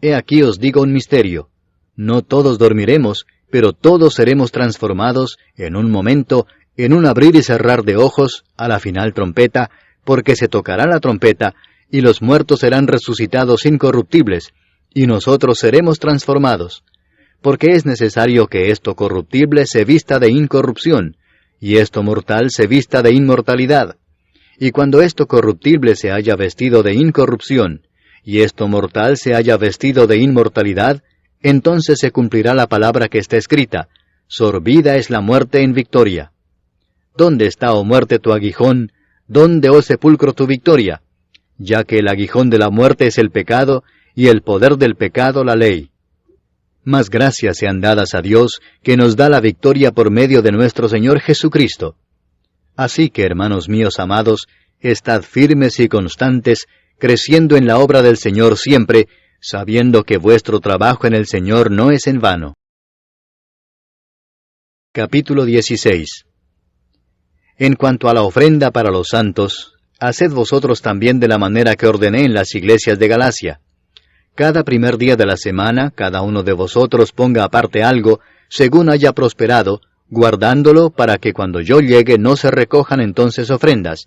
He aquí os digo un misterio: no todos dormiremos, pero todos seremos transformados en un momento, en un abrir y cerrar de ojos, a la final trompeta, porque se tocará la trompeta, y los muertos serán resucitados incorruptibles, y nosotros seremos transformados. Porque es necesario que esto corruptible se vista de incorrupción, y esto mortal se vista de inmortalidad. Y cuando esto corruptible se haya vestido de incorrupción, y esto mortal se haya vestido de inmortalidad, entonces se cumplirá la palabra que está escrita: sorbida es la muerte en victoria. ¿Dónde está, oh muerte, tu aguijón? ¿Dónde, oh sepulcro, tu victoria? Ya que el aguijón de la muerte es el pecado, y el poder del pecado la ley. Mas gracias sean dadas a Dios, que nos da la victoria por medio de nuestro Señor Jesucristo. Así que, hermanos míos amados, estad firmes y constantes, creciendo en la obra del Señor siempre, sabiendo que vuestro trabajo en el Señor no es en vano. Capítulo 16. En cuanto a la ofrenda para los santos, haced vosotros también de la manera que ordené en las iglesias de Galacia. Cada primer día de la semana, cada uno de vosotros ponga aparte algo, según haya prosperado, guardándolo para que cuando yo llegue no se recojan entonces ofrendas.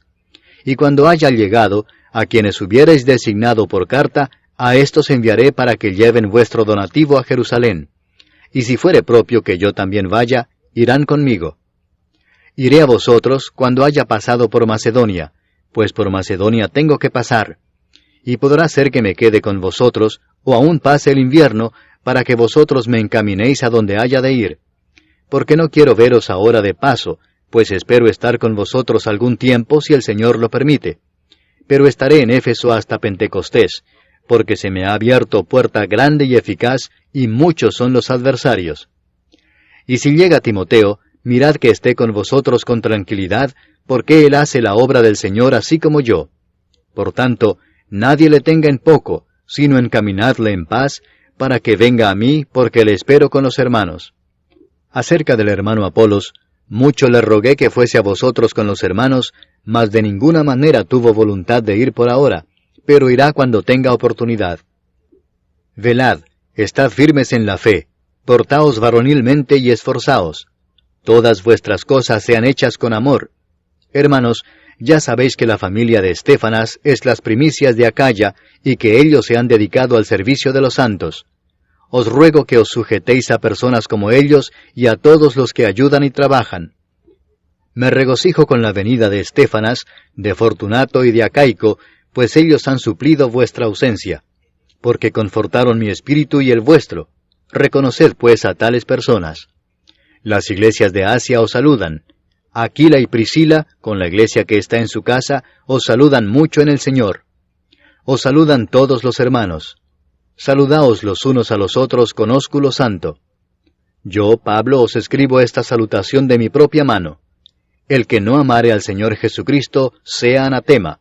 Y cuando haya llegado, a quienes hubiereis designado por carta, a éstos enviaré para que lleven vuestro donativo a Jerusalén. Y si fuere propio que yo también vaya, irán conmigo. Iré a vosotros cuando haya pasado por Macedonia, pues por Macedonia tengo que pasar. Y podrá ser que me quede con vosotros, o aún pase el invierno, para que vosotros me encaminéis a donde haya de ir. Porque no quiero veros ahora de paso, pues espero estar con vosotros algún tiempo si el Señor lo permite. Pero estaré en Éfeso hasta Pentecostés, porque se me ha abierto puerta grande y eficaz, y muchos son los adversarios. Y si llega Timoteo, mirad que esté con vosotros con tranquilidad, porque él hace la obra del Señor así como yo. Por tanto, nadie le tenga en poco, sino encaminadle en paz, para que venga a mí, porque le espero con los hermanos. Acerca del hermano Apolos, mucho le rogué que fuese a vosotros con los hermanos, mas de ninguna manera tuvo voluntad de ir por ahora, pero irá cuando tenga oportunidad. Velad, estad firmes en la fe, portaos varonilmente y esforzaos. Todas vuestras cosas sean hechas con amor. Hermanos, ya sabéis que la familia de Estéfanas es las primicias de Acaya, y que ellos se han dedicado al servicio de los santos. Os ruego que os sujetéis a personas como ellos y a todos los que ayudan y trabajan. Me regocijo con la venida de Estéfanas, de Fortunato y de Acaico, pues ellos han suplido vuestra ausencia, porque confortaron mi espíritu y el vuestro. Reconoced pues a tales personas. Las iglesias de Asia os saludan. Aquila y Priscila, con la iglesia que está en su casa, os saludan mucho en el Señor. Os saludan todos los hermanos. Saludaos los unos a los otros con ósculo santo. Yo, Pablo, os escribo esta salutación de mi propia mano. El que no amare al Señor Jesucristo, sea anatema.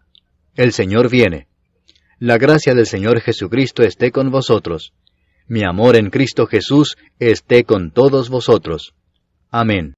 El Señor viene. La gracia del Señor Jesucristo esté con vosotros. Mi amor en Cristo Jesús esté con todos vosotros. Amén.